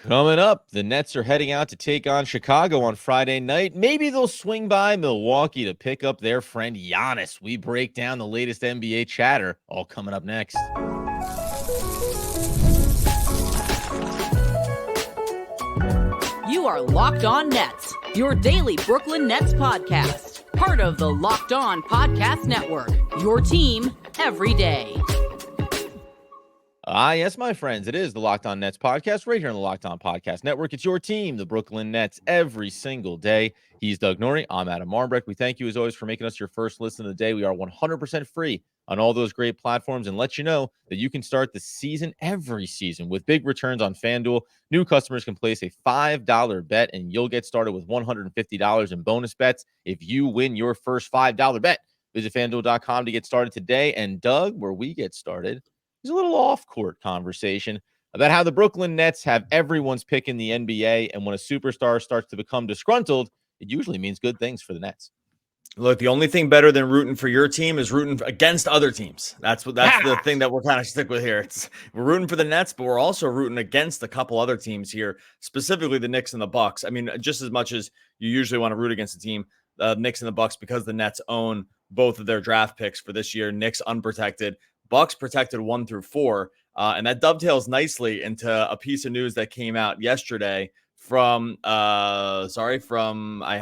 Coming up, the Nets are heading out to take on Chicago on Friday night. Maybe they'll swing by Milwaukee to pick up their friend Giannis. We break down the latest NBA chatter, all coming up next. You are Locked On Nets, your daily Brooklyn Nets podcast. Part of the Locked On Podcast Network, your team every day. Yes, my friends, it is the Locked On Nets podcast right here on the Locked On Podcast Network. It's your team, the Brooklyn Nets, every single day. He's Doug Norrie. I'm Adam Marmbrecht. We thank you, as always, for making us your first listen of the day. We are 100% free on all those great platforms and let you know that you can start the season every season with big returns on FanDuel. New customers can place a $5 bet, and you'll get started with $150 in bonus bets if you win your first $5 bet. Visit FanDuel.com to get started today. And Doug, where we get started, there's a little off-court conversation about how the Brooklyn Nets have everyone's pick in the NBA, and when a superstar starts to become disgruntled, it usually means good things for the Nets. Look, the only thing better than rooting for your team is rooting against other teams. That's the thing that we're kind of stick with here. We're rooting for the Nets, but we're also rooting against a couple other teams here, specifically the Knicks and the Bucks. I mean, just as much as you usually want to root against a team, Knicks and the Bucks, because the Nets own both of their draft picks for this year. Knicks unprotected, Bucks protected 1 through 4. And that dovetails nicely into a piece of news that came out yesterday from I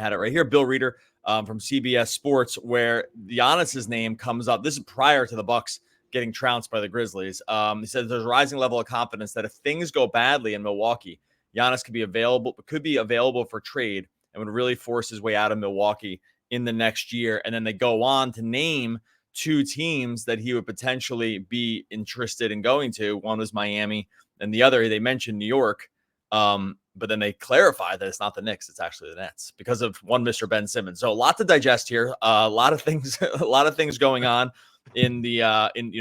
had it right here, Bill Reeder from CBS Sports, where Giannis's name comes up. This is prior to the Bucks getting trounced by the Grizzlies. He says there's a rising level of confidence that if things go badly in Milwaukee, Giannis could be available for trade and would really force his way out of Milwaukee in the next year. And then they go on to name 2 teams that he would potentially be interested in going to. One was Miami, and the other, they mentioned New York. But then they clarify that it's not the Knicks, it's actually the Nets because of one Mr. Ben Simmons. So a lot to digest here. A lot of things going on in the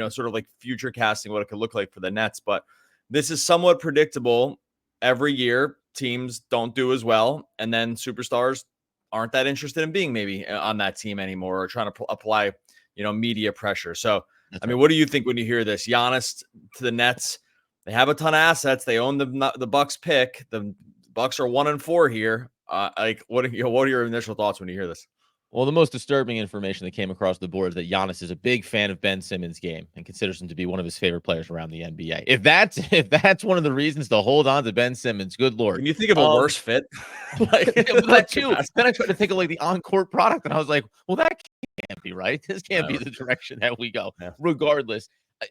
sort of like future casting, what it could look like for the Nets. But this is somewhat predictable. Every year, teams don't do as well, and then superstars aren't that interested in being maybe on that team anymore, or trying to apply media pressure. So, I mean, what do you think when you hear this? Giannis to the Nets, they have a ton of assets. They own the Bucks pick. The Bucks are 1-4 here. What are your initial thoughts when you hear this? Well, the most disturbing information that came across the board is that Giannis is a big fan of Ben Simmons' game and considers him to be one of his favorite players around the NBA. If that's one of the reasons to hold on to Ben Simmons, good Lord. Can you think of a worse fit? That too. Then I tried to think of like the on-court product, and I was like, well, that can't be right. This can't be the direction that we go. Yeah. Regardless,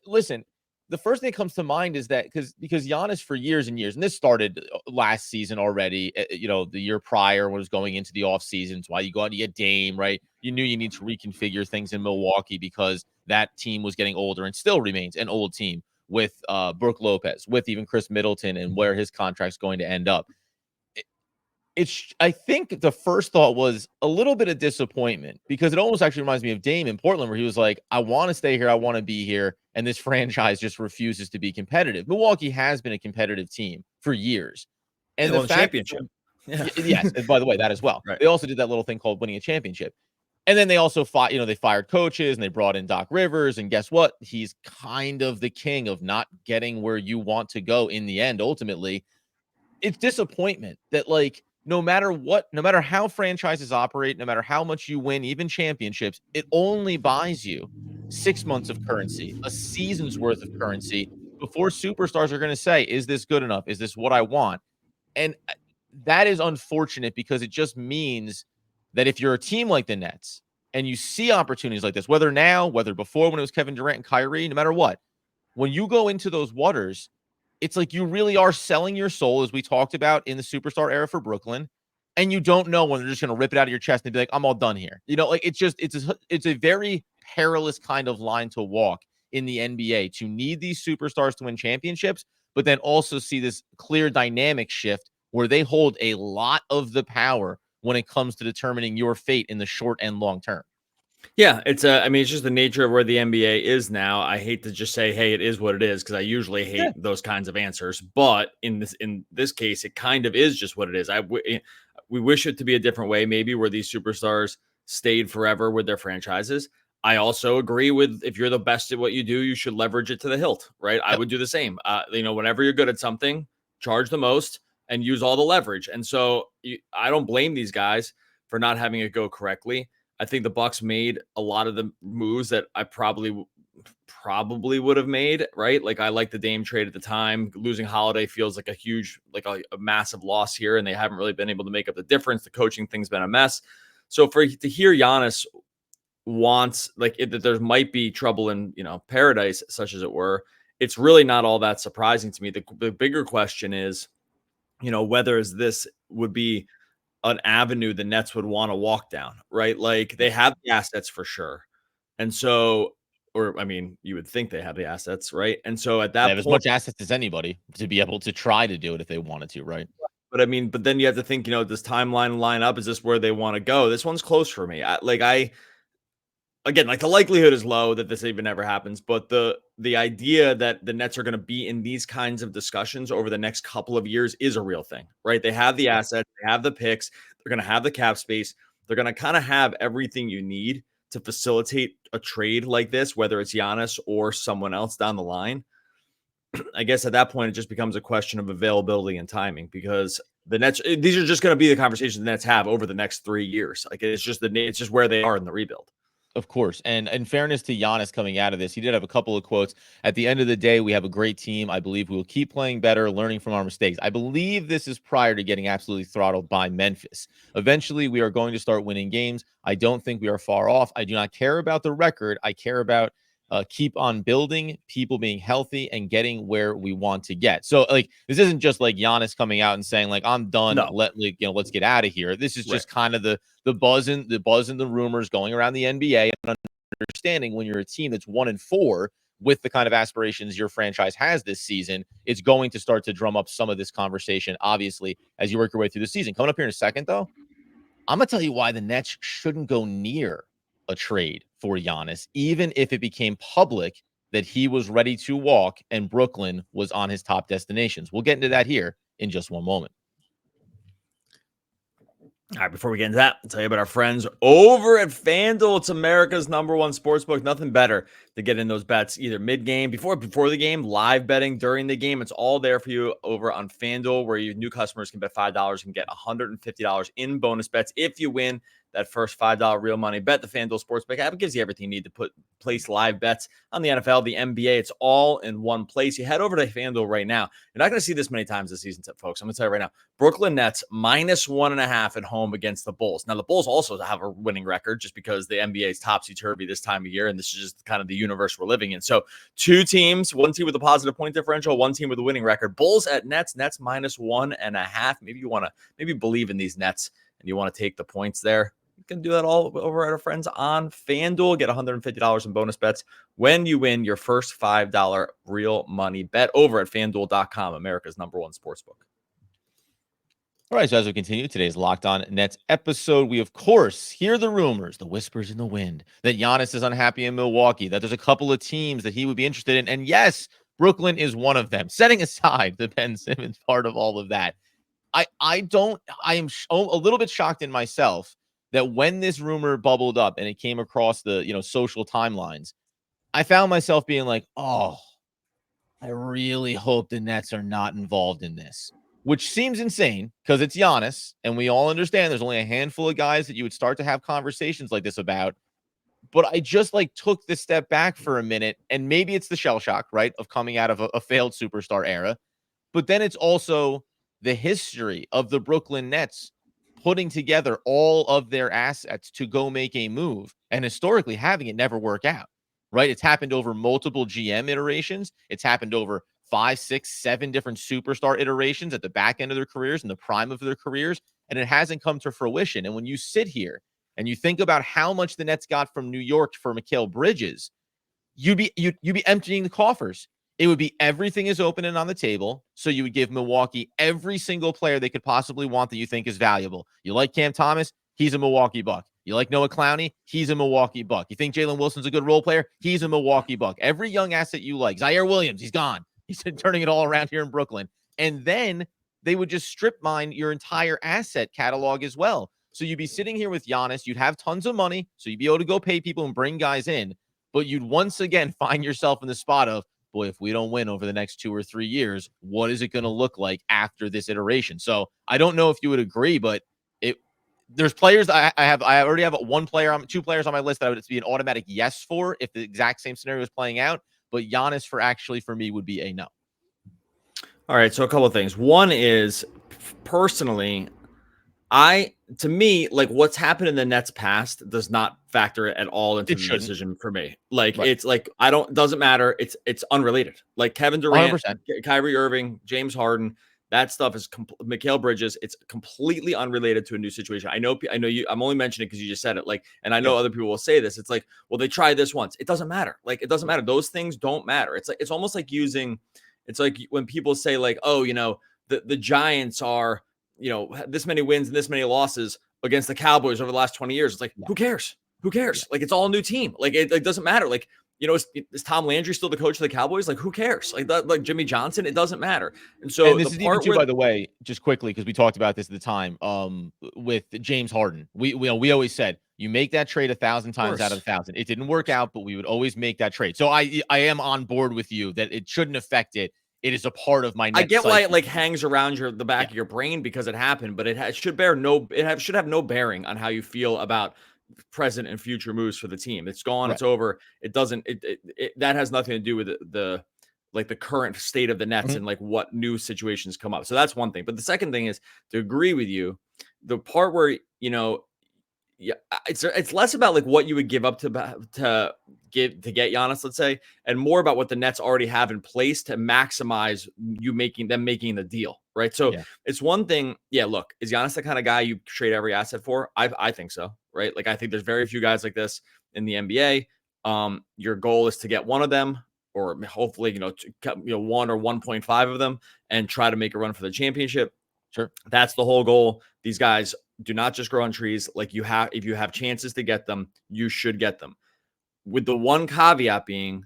listen, the first thing that comes to mind is that because Giannis for years and years, and this started last season already, the year prior when it was going into the offseason. It's why you go out and you get Dame, right? You knew you need to reconfigure things in Milwaukee because that team was getting older and still remains an old team with Brook Lopez, with even Chris Middleton, and where his contract's going to end up. I think the first thought was a little bit of disappointment, because it almost actually reminds me of Dame in Portland, where he was like, I want to stay here, I want to be here, and this franchise just refuses to be competitive. Milwaukee has been a competitive team for years. And the championship. Yes, and by the way, that as well. Right. They also did that little thing called winning a championship. And then they also they fired coaches and they brought in Doc Rivers, and guess what? He's kind of the king of not getting where you want to go in the end. Ultimately, it's disappointment that, like, no matter how franchises operate, no matter how much you win, even championships, it only buys you 6 months of currency, a season's worth of currency before superstars are going to say, is this good enough? Is this what I want? And that is unfortunate, because it just means that if you're a team like the Nets and you see opportunities like this, whether now, whether before when it was Kevin Durant and Kyrie, no matter what, when you go into those waters, it's like you really are selling your soul, as we talked about in the superstar era for Brooklyn, and you don't know when they're just going to rip it out of your chest and be like, I'm all done here. It's a very perilous kind of line to walk in the NBA, to need these superstars to win championships, but then also see this clear dynamic shift where they hold a lot of the power when it comes to determining your fate in the short and long term. Yeah, it's just the nature of where the NBA is now. I hate to just say, hey, it is what it is, because I usually hate those kinds of answers. But in this case, it kind of is just what it is. We wish it to be a different way, maybe, where these superstars stayed forever with their franchises. I also agree with, if you're the best at what you do, you should leverage it to the hilt, right? Yep. I would do the same. Whenever you're good at something, charge the most, and use all the leverage. And so I don't blame these guys for not having it go correctly. I think the Bucks made a lot of the moves that I probably would have made, right? Like I like the Dame trade at the time. Losing Holiday feels like a huge, like a massive loss here, and they haven't really been able to make up the difference. The coaching thing's been a mess. So to hear Giannis wants that there might be trouble in paradise, such as it were, it's really not all that surprising to me. The bigger question is, whether this would be an avenue the Nets would want to walk down, right? Like they have the assets for sure. And so, or I mean, you would think they have the assets, right? And so at that They have point, as much assets as anybody to be able to try to do it if they wanted to, right? but then you have to think, this timeline line up, is this where they want to go? This one's close for me. Again, like the likelihood is low that this even ever happens, but the idea that the Nets are going to be in these kinds of discussions over the next couple of years is a real thing, right? They have the assets, they have the picks, they're going to have the cap space, they're going to kind of have everything you need to facilitate a trade like this, whether it's Giannis or someone else down the line. I guess at that point, it just becomes a question of availability and timing, because the Nets, these are just going to be the conversations the Nets have over the next 3 years. Like it's just where they are in the rebuild. Of course. And in fairness to Giannis coming out of this, he did have a couple of quotes. At the end of the day, we have a great team. I believe we will keep playing better, learning from our mistakes. I believe this is prior to getting absolutely throttled by Memphis. Eventually, we are going to start winning games. I don't think we are far off. I do not care about the record. I care about keep on building, people being healthy, and getting where we want to get. So, like, this isn't just like Giannis coming out and saying, like, I'm done. No. Let's get out of here. This is just kind of the buzz and the rumors going around the NBA, and understanding when you're a team that's 1-4 with the kind of aspirations your franchise has this season, it's going to start to drum up some of this conversation, obviously, as you work your way through the season. Coming up here in a second, though, I'm going to tell you why the Nets shouldn't go near a trade for Giannis, even if it became public that he was ready to walk and Brooklyn was on his top destinations. We'll get into that here in just one moment. All right, before we get into that, I'll tell you about our friends over at FanDuel. It's America's #1 sportsbook. Nothing better to get in those bets either mid-game, before the game, live betting during the game. It's all there for you over on FanDuel, where new customers can bet $5 and get $150 in bonus bets if you win that first $5 real money bet. The FanDuel Sportsbook app gives you everything you need to place live bets on the NFL, the NBA. It's all in one place. You head over to FanDuel right now. You're not going to see this many times this season, folks. I'm going to tell you right now, Brooklyn Nets -1.5 at home against the Bulls. Now, the Bulls also have a winning record just because the NBA is topsy-turvy this time of year, and this is just kind of the universe we're living in. So two teams, one team with a positive point differential, one team with a winning record. Bulls at Nets -1.5. Maybe you want to believe in these Nets and you want to take the points there. You can do that all over at our friends on FanDuel. Get $150 in bonus bets when you win your first $5 real money bet over at FanDuel.com, America's #1 sportsbook. All right, so as we continue today's Locked On Nets episode, we, of course, hear the rumors, the whispers in the wind, that Giannis is unhappy in Milwaukee, that there's a couple of teams that he would be interested in. And yes, Brooklyn is one of them. Setting aside the Ben Simmons part of all of that, I am a little bit shocked in myself that when this rumor bubbled up and it came across the social timelines, I found myself being like, oh, I really hope the Nets are not involved in this, which seems insane because it's Giannis, and we all understand there's only a handful of guys that you would start to have conversations like this about. But I just took this step back for a minute, and maybe it's the shell shock, right, of coming out of a failed superstar era. But then it's also the history of the Brooklyn Nets putting together all of their assets to go make a move, and historically having it never work out, right? It's happened over multiple GM iterations. It's happened over 5, 6, 7 different superstar iterations at the back end of their careers and the prime of their careers, and it hasn't come to fruition. And when you sit here and you think about how much the Nets got from New York for Mikal Bridges, you'd be emptying the coffers. It would be everything is open and on the table. So you would give Milwaukee every single player they could possibly want that you think is valuable. You like Cam Thomas? He's a Milwaukee Buck. You like Noah Clowney? He's a Milwaukee Buck. You think Jalen Wilson's a good role player? He's a Milwaukee Buck. Every young asset you like. Zaire Williams, he's gone. He's turning it all around here in Brooklyn. And then they would just strip mine your entire asset catalog as well. So you'd be sitting here with Giannis. You'd have tons of money. So you'd be able to go pay people and bring guys in. But you'd once again find yourself in the spot of, boy, if we don't win over the next 2 or 3 years, what is it going to look like after this iteration? So I don't know if you would agree, but there's players I already have two players on my list that I would be an automatic yes for if the exact same scenario is playing out. But Giannis for me would be a no. All right, so a couple of things. One is personally, to me, like what's happened in the Nets past does not factor at all into the decision for me. Like right. It's like doesn't matter. It's unrelated. Like Kevin Durant, 100%. Kyrie Irving, James Harden, that stuff is Mikal Bridges. It's completely unrelated to a new situation. I know you. I'm only mentioning it because you just said it. Like, and I know other people will say this. It's like, well, they tried this once. It doesn't matter. Like, it doesn't matter. Those things don't matter. It's almost like using. It's like when people say like, oh, the Giants are, this many wins and this many losses against the Cowboys over the last 20 years. It's like, who cares? Who cares? Yeah. Like, it's all a new team. Like, it doesn't matter. Like, is Tom Landry still the coach of the Cowboys? Like, who cares? Like Jimmy Johnson, it doesn't matter. And so and this is even too, by the way, just quickly, because we talked about this at the time, with James Harden. We always said you make that trade 1,000 times out of 1,000. It didn't work out, but we would always make that trade. So I am on board with you that it shouldn't affect it. It is a part of my Nets I get cycle. why it like hangs around the back of your brain because it happened, but it should have no bearing on how you feel about present and future moves for the team. It's gone, It's over. It doesn't that has nothing to do with the current state of the Nets and like what new situations come up. So that's one thing. But the second thing is to agree with you, the part where, it's less about like what you would give up to get Giannis, let's say, and more about what the Nets already have in place to maximize making the deal, right? So it's one thing. Yeah, look, is Giannis the kind of guy you trade every asset for? I think so, right? Like I think there's very few guys like this in the NBA. Your goal is to get one of them, or hopefully, 1 or 1.5 of them, and try to make a run for the championship. Sure, that's the whole goal. These guys do not just grow on trees. Like if you have chances to get them, you should get them. With the one caveat being,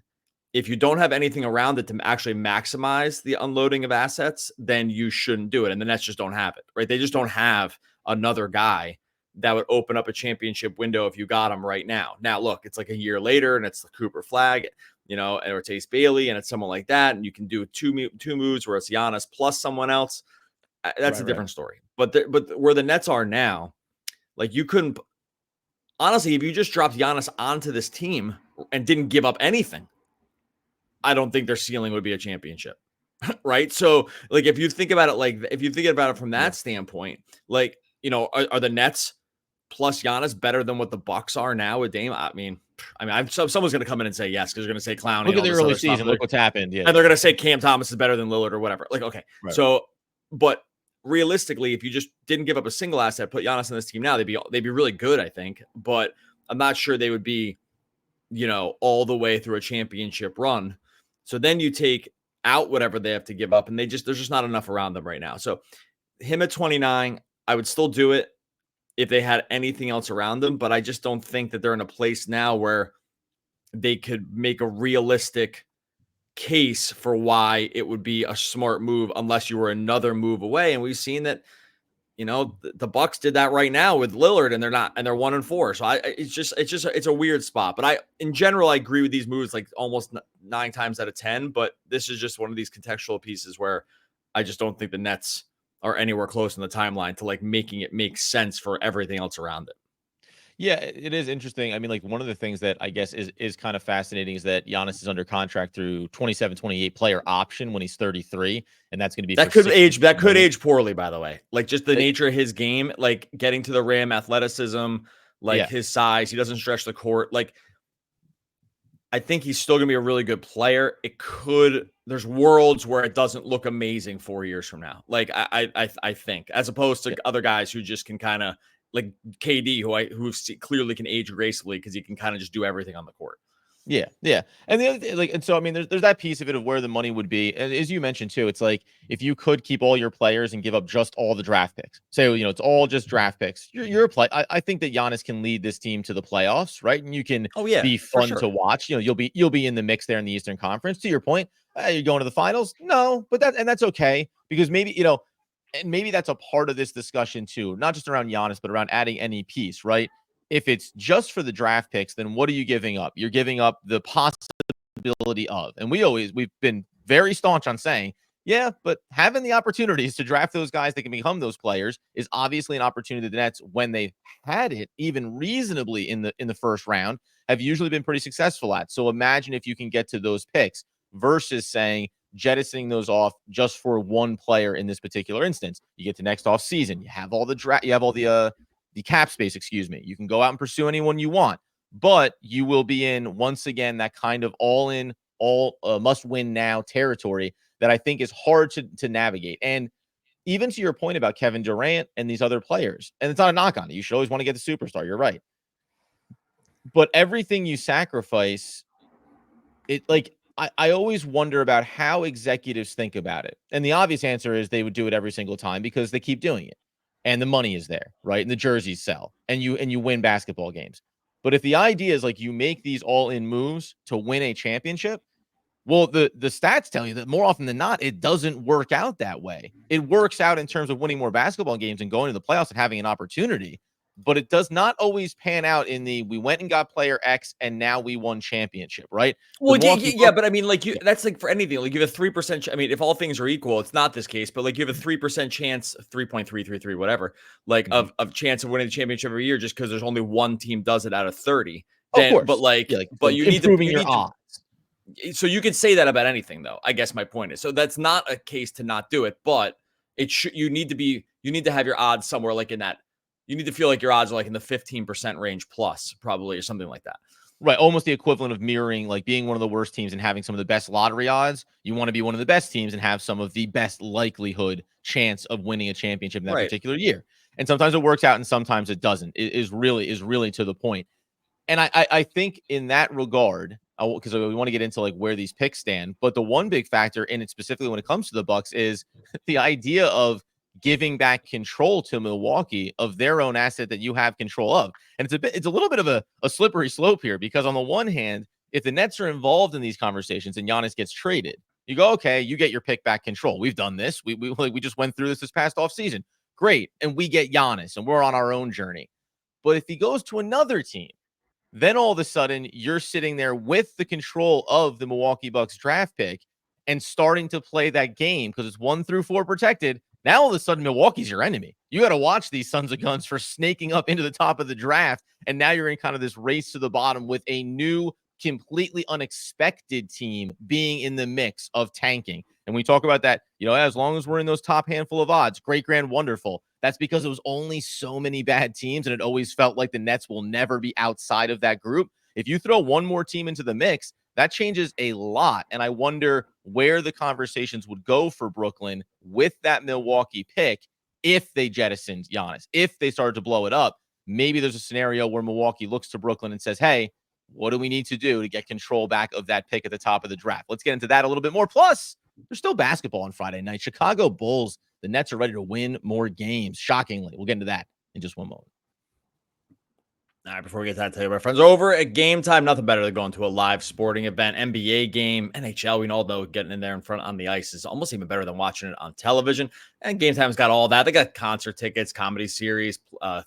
if you don't have anything around it to actually maximize the unloading of assets, then you shouldn't do it. And the Nets just don't have it, right? They just don't have another guy that would open up a championship window if you got him right now. Now, look, it's like a year later and it's the Cooper Flag, or Chase Bailey, and it's someone like that. And you can do two moves where it's Giannis plus someone else. That's a different story. But where the Nets are now, like you couldn't, honestly, if you just dropped Giannis onto this team and didn't give up anything, I don't think their ceiling would be a championship. Right. So like, if you think about it, from that standpoint, like, are the Nets plus Giannis better than what the Bucks are now with Dame? I mean, someone's going to come in and say yes, because they're going to say Clowney. Look at the early season. Look what's happened. Yeah. And they're going to say Cam Thomas is better than Lillard or whatever. Like, okay. Right. So, but realistically, if you just didn't give up a single asset, put Giannis on this team now, they'd be really good, I think. But I'm not sure they would be, all the way through a championship run. So then you take out whatever they have to give up, and there's just not enough around them right now. So him at 29, I would still do it if they had anything else around them, but I just don't think that they're in a place now where they could make a realistic case for why it would be a smart move unless you were another move away. And we've seen that, the Bucks did that right now with Lillard, and they're 1-4. So it's a weird spot. But in general, I agree with these moves like almost 9 times out of 10. But this is just one of these contextual pieces where I just don't think the Nets are anywhere close in the timeline to like making it make sense for everything else around it. Yeah, it is interesting. I mean, like one of the things that I guess is kind of fascinating is that Giannis is under contract through 27-28 player option when he's 33, and that's going to be that could age poorly, by the way. Like just the nature of his game, like getting to the rim, athleticism, like his size, he doesn't stretch the court. Like I think he's still going to be a really good player. There's worlds where it doesn't look amazing 4 years from now. Like I think, as opposed to other guys who just can kind of, like KD, who clearly can age gracefully because he can kind of just do everything on the court. Yeah. And the other thing, and so I mean, there's that piece of it of where the money would be, and as you mentioned too, it's like if you could keep all your players and give up just all the draft picks, say it's all just draft picks. You're a play. I think that Giannis can lead this team to the playoffs, right? And you can be fun to watch. You'll be in the mix there in the Eastern Conference. To your point, you're going to the finals. No, but that's okay because maybe and maybe that's a part of this discussion too, not just around Giannis, but around adding any piece, right? If it's just for the draft picks, then what are you giving up? You're giving up the possibility possibility of. And we've been very staunch on saying, yeah, but having the opportunities to draft those guys that can become those players is obviously an opportunity that the Nets, when they had it even reasonably in the first round, have usually been pretty successful at. So imagine if you can get to those picks versus saying jettisoning those off just for one player in this particular instance. You get to next off season, you have all the the cap space, excuse me. You can go out and pursue anyone you want, but you will be in, once again, that kind of all in, all must win now territory that I think is hard to navigate. And even to your point about Kevin Durant and these other players, and it's not a knock on it. You should always want to get the superstar. You're right. But everything you sacrifice, I always wonder about how executives think about it. And the obvious answer is they would do it every single time because they keep doing it. And the money is there, right? And the jerseys sell and you win basketball games. But if the idea is like you make these all-in moves to win a championship, well, the stats tell you that more often than not, it doesn't work out that way. It works out in terms of winning more basketball games and going to the playoffs and having an opportunity. But it does not always pan out in the we went and got player X and now we won championship, right? Well, yeah, but I mean, like that's like for anything. Like you have a 3%. I mean, if all things are equal, it's not this case, but like you have a 3% chance, 3.333, whatever, like of chance of winning the championship every year, just because there's only one team does it out of 30. Of course, but like, yeah, like but you need to improving your odds. So you could say that about anything, though. I guess my point is, so that's not a case to not do it, but it should. You need to have your odds somewhere like in that. You need to feel like your odds are like in the 15% range plus, probably, or something like that. Right. Almost the equivalent of mirroring, like being one of the worst teams and having some of the best lottery odds. You want to be one of the best teams and have some of the best likelihood chance of winning a championship in that particular year. And sometimes it works out and sometimes it doesn't. It is really to the point. And I think in that regard, because we want to get into like where these picks stand, but the one big factor in it specifically when it comes to the Bucks is the idea of giving back control to Milwaukee of their own asset that you have control of. And it's a little bit of a slippery slope here, because on the one hand, if the Nets are involved in these conversations and Giannis gets traded, you go, okay, you get your pick back control. We've done this. We just went through this past offseason. Great. And we get Giannis and we're on our own journey. But if he goes to another team, then all of a sudden you're sitting there with the control of the Milwaukee Bucks draft pick and starting to play that game because it's 1 through 4 protected. Now, all of a sudden, Milwaukee's your enemy. You got to watch these sons of guns for snaking up into the top of the draft. And now you're in kind of this race to the bottom with a new, completely unexpected team being in the mix of tanking. And we talk about that, as long as we're in those top handful of odds, great, grand, wonderful. That's because it was only so many bad teams. And it always felt like the Nets will never be outside of that group. If you throw one more team into the mix, that changes a lot. And I wonder where the conversations would go for Brooklyn with that Milwaukee pick if they jettisoned Giannis, if they started to blow it up. Maybe there's a scenario where Milwaukee looks to Brooklyn and says, hey, what do we need to do to get control back of that pick at the top of the draft? Let's get into that a little bit more. Plus, there's still basketball on Friday night. Chicago Bulls, the Nets are ready to win more games. Shockingly. We'll get into that in just one moment. All right, before we get to that, tell you my friends over at Game Time, nothing better than going to a live sporting event, NBA game, NHL. We all know getting in there in front on the ice is almost even better than watching it on television. And Game Time's got all that. They got concert tickets, comedy series,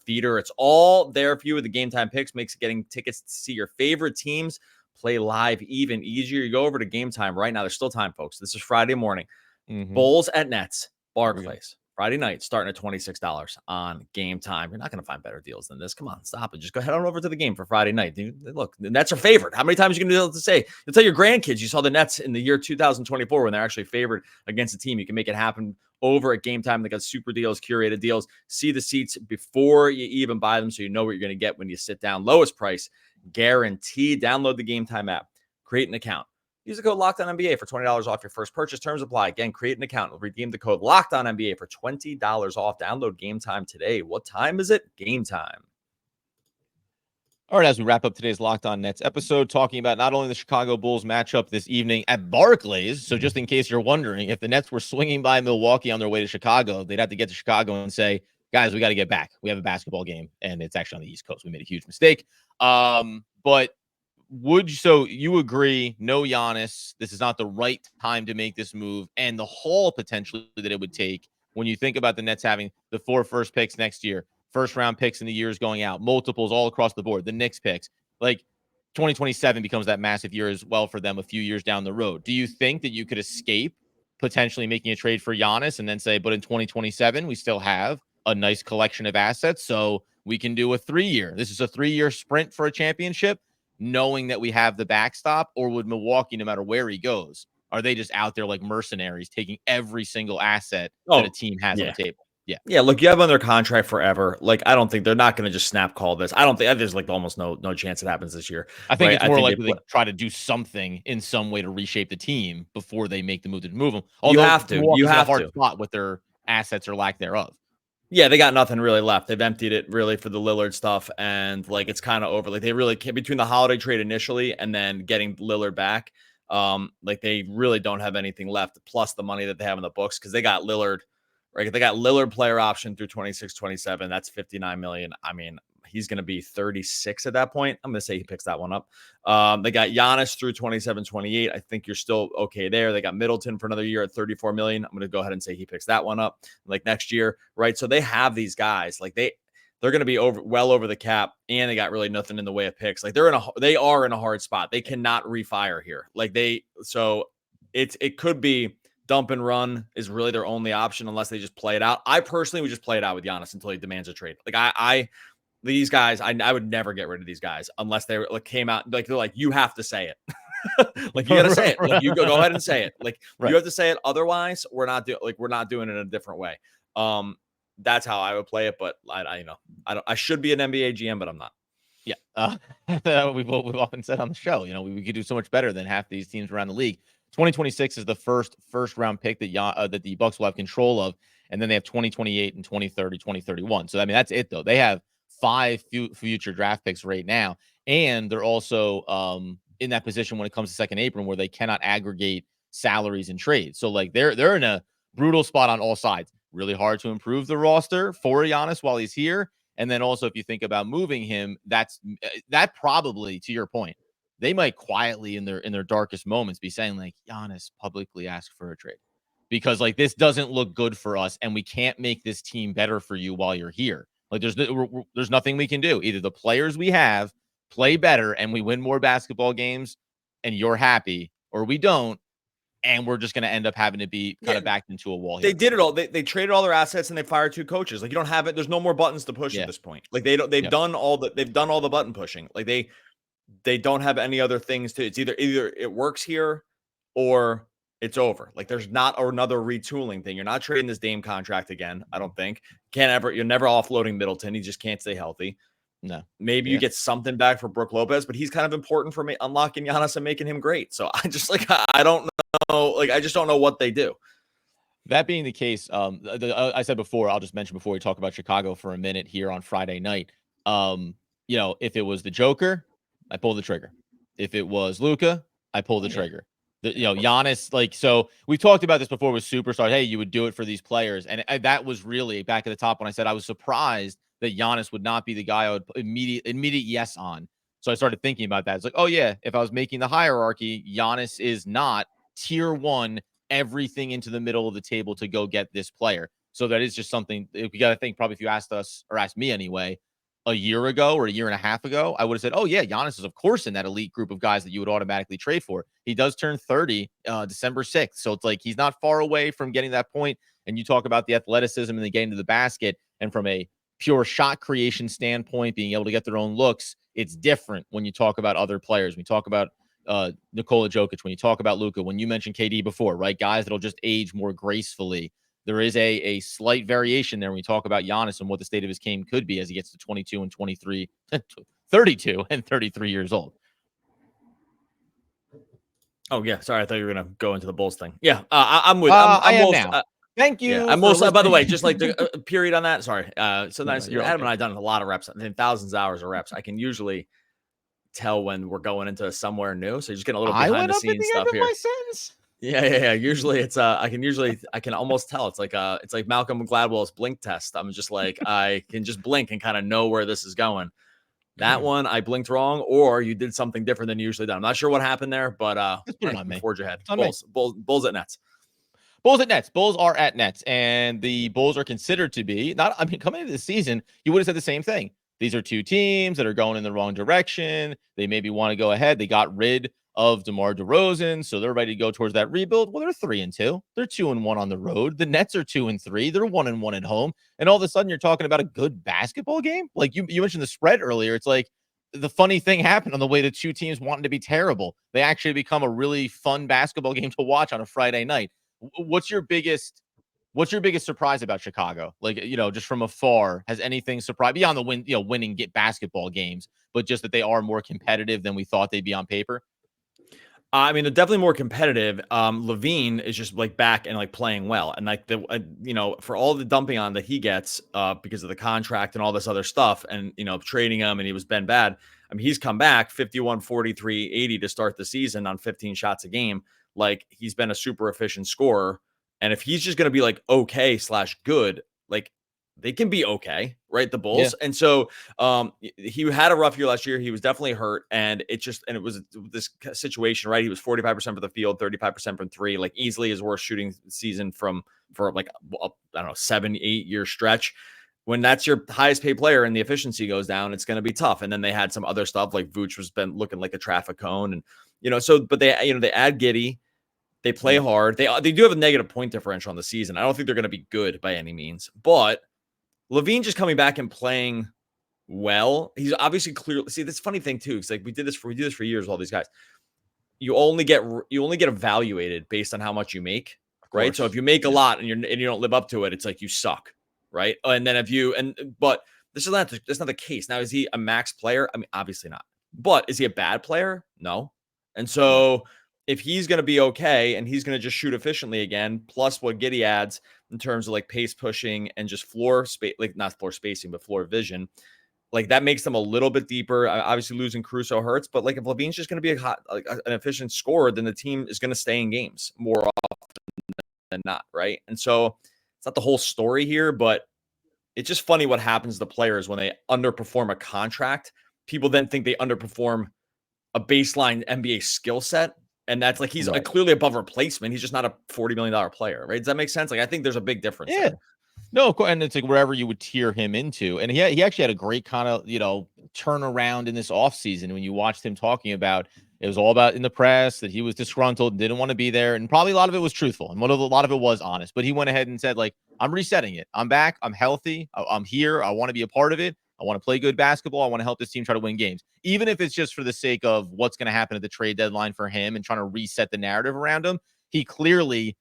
theater. It's all there for you with the Game Time picks. Makes getting tickets to see your favorite teams play live even easier. You go over to Game Time right now. There's still time, folks. This is Friday morning. Bulls at Nets, Barclays. Friday night, starting at $26 on Game Time. You're not going to find better deals than this. Come on, stop it. Just go head on over to the game for Friday night. Dude, look, the Nets are favored. How many times are you going to be able to say? You'll tell your grandkids you saw the Nets in the year 2024 when they're actually favored against a team. You can make it happen over at Game Time. They got super deals, curated deals. See the seats before you even buy them so you know what you're going to get when you sit down. Lowest price guaranteed. Download the Game Time app. Create an account. Use the code LOCKEDONNBA for $20 off your first purchase. Terms apply. Again, create an account. Redeem the code LOCKEDONNBA for $20 off. Download Game Time today. What time is it? Game Time. All right, as we wrap up today's Locked On Nets episode, talking about not only the Chicago Bulls matchup this evening at Barclays. So just in case you're wondering, if the Nets were swinging by Milwaukee on their way to Chicago, they'd have to get to Chicago and say, guys, we got to get back. We have a basketball game, and it's actually on the East Coast. We made a huge mistake. But so you agree, no Giannis, this is not the right time to make this move, and the haul potentially that it would take when you think about the Nets having the 4 first picks next year, first round picks in the years going out, multiples all across the board, the Knicks picks. Like, 2027 becomes that massive year as well for them a few years down the road. Do you think that you could escape potentially making a trade for Giannis and then say, but in 2027, we still have a nice collection of assets, so we can do a 3-year. This is a 3-year sprint for a championship, knowing that we have the backstop? Or would Milwaukee, no matter where he goes, are they just out there like mercenaries taking every single asset that a team has on yeah. the table? Yeah. Yeah, look, you have under contract forever. Like, I don't think they're not going to just snap call this. I don't think there's like almost no chance it happens this year. I think right? it's more likely they try to do something in some way to reshape the team before they make the move to move them. Although you have to. Milwaukee's You in a have hard to. spot with their assets or lack thereof. Yeah, they got nothing really left. They've emptied it really for the Lillard stuff, and like it's kind of over. Like they really can't, between the holiday trade initially and then getting Lillard back. Like they really don't have anything left, plus the money that they have in the books because they got Lillard. Right, they got Lillard player option through 26-27. That's $59 million. I mean, he's going to be 36 at that point. I'm going to say he picks that one up. They got Giannis through 27-28. I think you're still okay there. They got Middleton for another year at $34 million. I'm going to go ahead and say he picks that one up like next year, right? So they have these guys like they're going to be well over the cap, and they got really nothing in the way of picks. Like they are in a hard spot. They cannot refire here. Like it could be. Dump and run is really their only option unless they just play it out. I personally would just play it out with Giannis until he demands a trade. Like these guys, I would never get rid of these guys unless they like came out like they're like, you have to say it. Like you got to say it. Like you go ahead and say it. Like you have to say it. Otherwise, we're not doing it in a different way. That's how I would play it. But I should be an NBA GM, but I'm not. Yeah. We've often said on the show, we could do so much better than half these teams around the league. 2026 is the first round pick that the Bucks will have control of, and then they have 2028 and 2030, 2031. So I mean that's it though. They have 5 future draft picks right now, and they're also in that position when it comes to second apron where they cannot aggregate salaries and trades. So like they're in a brutal spot on all sides. Really hard to improve the roster for Giannis while he's here, and then also if you think about moving him, that probably, to your point, they might quietly in their darkest moments be saying like, Giannis publicly asked for a trade because like this doesn't look good for us and we can't make this team better for you while you're here. Like there's nothing we can do. Either the players we have play better and we win more basketball games and you're happy, or we don't and we're just going to end up having to be kind of backed into a wall here. They did it all. They traded all their assets and they fired 2 coaches. Like you don't have it. There's no more buttons to push at this point. Like they've done all the button pushing. Like they don't have any other things to. It's either it works here or it's over. Like there's not another retooling thing. You're not trading this Dame contract again. I don't think. You're never offloading Middleton. He just can't stay healthy. No. Maybe you get something back for Brook Lopez, but he's kind of important for me unlocking Giannis and making him great. So I just I don't know. Like I just don't know what they do. That being the case, I said before, I'll just mention before we talk about Chicago for a minute here on Friday night. If it was the Joker, I pull the trigger. If it was Luka, I pull the trigger. Giannis, like, so we've talked about this before with superstars. Hey, you would do it for these players. And that was really back at the top when I said I was surprised that Giannis would not be the guy I would put immediate yes on. So I started thinking about that. It's like, oh yeah, if I was making the hierarchy, Giannis is not tier 1, everything into the middle of the table to go get this player. So that is just something we got to think. Probably if you asked us or asked me anyway, a year ago or a year and a half ago, I would have said, oh yeah, Giannis is of course in that elite group of guys that you would automatically trade for. He does turn 30 December 6th. So it's like he's not far away from getting that point. And you talk about the athleticism and the getting to the basket, and from a pure shot creation standpoint, being able to get their own looks, it's different when you talk about other players. We talk about Nikola Jokic, when you talk about Luka, when you mentioned KD before, right? Guys that'll just age more gracefully. There is a slight variation there when we talk about Giannis and what the state of his game could be as he gets to 22 and 23, 32 and 33 years old. Oh yeah, sorry, I thought you were gonna go into the Bulls thing. Yeah, I'm with. I am now. Thank you. Yeah, I'm most. By the way, just like the period on that. Sorry. Sometimes Adam and I done a lot of reps, thousands of hours of reps. I can usually tell when we're going into somewhere new. So you're just getting a little behind the scenes stuff here. Yeah. Usually it's I can almost tell. It's like Malcolm Gladwell's blink test. I'm just like, I can just blink and kind of know where this is going. That one I blinked wrong, or you did something different than you usually done. I'm not sure what happened there, but forge ahead. Bulls at Nets. Bulls at Nets. Bulls are at Nets, and the Bulls are considered to be coming into the season, you would have said the same thing. these are two teams that are going in the wrong direction. They maybe want to go ahead. They got rid of DeMar DeRozan, so they're ready to go towards that rebuild. Well, they're 3-2. They're 2-1 on the road. The Nets are 2-3. They're 1-1 at home. And all of a sudden, you're talking about a good basketball game. Like you mentioned the spread earlier. It's like the funny thing happened on the way to two teams wanting to be terrible. They actually become a really fun basketball game to watch on a Friday night. What's your biggest surprise about Chicago? Like, just from afar, has anything surprised beyond the winning basketball games, but just that they are more competitive than we thought they'd be on paper? I mean, they're definitely more competitive. Levine is just like back and like playing well, and like for all the dumping on that he gets because of the contract and all this other stuff, and trading him, and he was been bad. I mean, he's come back 51, 43, 80 to start the season on 15 shots a game. Like, he's been a super efficient scorer, and if he's just going to be like okay / good, like they can be okay, right? The Bulls. Yeah. And so he had a rough year last year. He was definitely hurt. And it was this situation, right? He was 45% from the field, 35% from three, like easily his worst shooting season for like, I don't know, 7-8 year stretch. When that's your highest paid player and the efficiency goes down, it's going to be tough. And then they had some other stuff, like Vooch was been looking like a traffic cone. And, but they add Giddey. They play hard. They do have a negative point differential on the season. I don't think they're going to be good by any means, but Levine just coming back and playing well. He's obviously clearly, see, this funny thing too. It's like we do this for years with all these guys. You only get evaluated based on how much you make, right? So if you make a lot and you don't live up to it, it's like you suck, right? And then but that's not the case. Now, is he a max player? I mean, obviously not. But is he a bad player? No. And so if he's going to be okay and he's going to just shoot efficiently again, plus what Giddey adds in terms of like pace pushing and just floor space, like not floor spacing, but floor vision, like that makes them a little bit deeper. Obviously losing Caruso hurts, but like if Levine's just going to be an efficient scorer, then the team is going to stay in games more often than not, right? And so it's not the whole story here, but it's just funny what happens to players when they underperform a contract. People then think they underperform a baseline NBA skill set. And that's like, he's clearly above replacement. He's just not a $40 million player, right? Does that make sense? Like, I think there's a big difference. Yeah. There. No, of course. And it's like wherever you would tier him into. And he actually had a great kind of, turnaround in this offseason when you watched him talking about, it was all about in the press that he was disgruntled and didn't want to be there. And probably a lot of it was truthful. And a lot of it was honest. But he went ahead and said, like, I'm resetting it. I'm back. I'm healthy. I'm here. I want to be a part of it. I want to play good basketball. I want to help this team try to win games, even if it's just for the sake of what's going to happen at the trade deadline for him and trying to reset the narrative around him. He clearly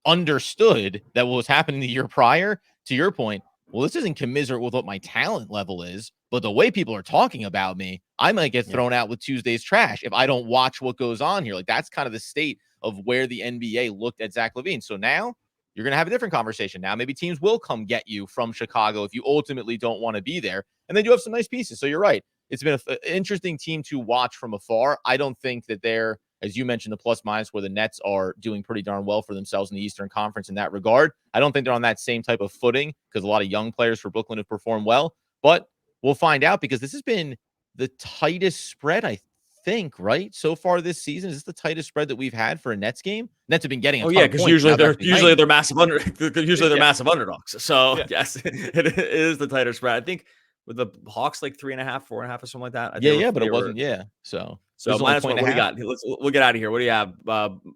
understood that what was happening the year prior, to your point, well, this isn't commiserate with what my talent level is, but the way people are talking about me, I might get thrown out with Tuesday's trash if I don't watch what goes on here. Like, that's kind of the state of where the NBA looked at Zach LaVine. So now you're going to have a different conversation. Now maybe teams will come get you from Chicago if you ultimately don't want to be there. And they do have some nice pieces. So you're right. It's been an interesting team to watch from afar. I don't think that they're, as you mentioned, the plus minus where the Nets are doing pretty darn well for themselves in the Eastern Conference in that regard. I don't think they're on that same type of footing because a lot of young players for Brooklyn have performed well. But we'll find out because this has been the tightest spread, I think, right? So far this season, is this the tightest spread that we've had for a Nets game? Nets have been getting a ton of points. Usually they're massive massive underdogs. So yes, it is the tighter spread. I think with the Hawks like 3.5, 4.5 or something like that. But it wasn't. So minus one. What do you got? We'll get out of here. What do you have?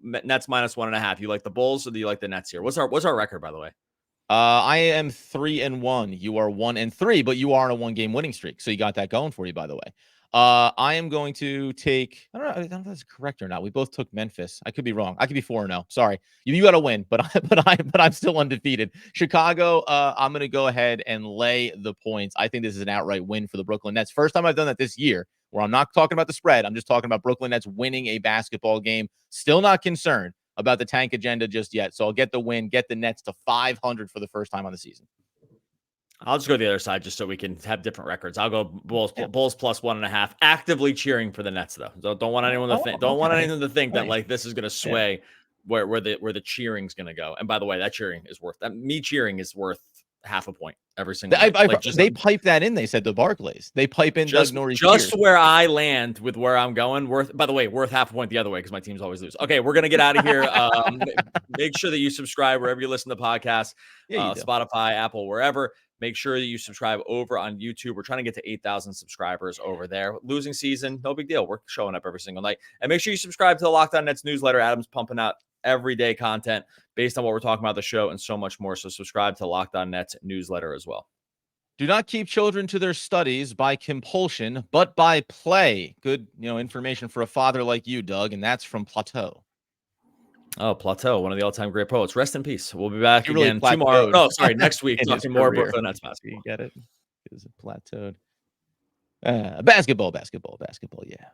Nets minus 1.5. You like the Bulls or do you like the Nets here? What's our record, by the way? I am 3-1. You are 1-3, but you are on a 1-game winning streak. So you got that going for you, by the way. I am going to take, I don't know if that's correct or not. We both took Memphis. I could be wrong. I could be 4-0. Sorry. You got to win, but I'm still undefeated. Chicago, I'm going to go ahead and lay the points. I think this is an outright win for the Brooklyn Nets. First time I've done that this year, where I'm not talking about the spread. I'm just talking about Brooklyn Nets winning a basketball game. Still not concerned about the tank agenda just yet. So I'll get the win, get the Nets to 500 for the first time on the season. I'll just go to the other side just so we can have different records. I'll go Bulls plus 1.5. Actively cheering for the Nets though. So don't want anyone to think. Don't want anyone to think that like this is going to sway where the cheering's going to go. And by the way, that cheering is worth that. Me cheering is worth half a point every single night. They pipe that in. They said to Barclays. They pipe in Doug Norrie's just where I land with where I'm going. Worth half a point the other way because my teams always lose. Okay, we're gonna get out of here. Make sure that you subscribe wherever you listen to podcasts, Spotify, Apple, wherever. Make sure that you subscribe over on YouTube. We're trying to get to 8,000 subscribers over there. Losing season, no big deal. We're showing up every single night. And make sure you subscribe to the Locked On Nets newsletter. Adam's pumping out everyday content based on what we're talking about the show and so much more. So subscribe to Locked On Nets newsletter as well. Do not keep children to their studies by compulsion, but by play. Good, information for a father like you, Doug, and that's from Plateau. Oh, Plateau, one of the all-time great poets. Rest in peace. We'll be back again tomorrow. Oh, sorry, next week talking more Brooklyn Nets basketball. You get it? It was plateaued. Basketball. Yeah.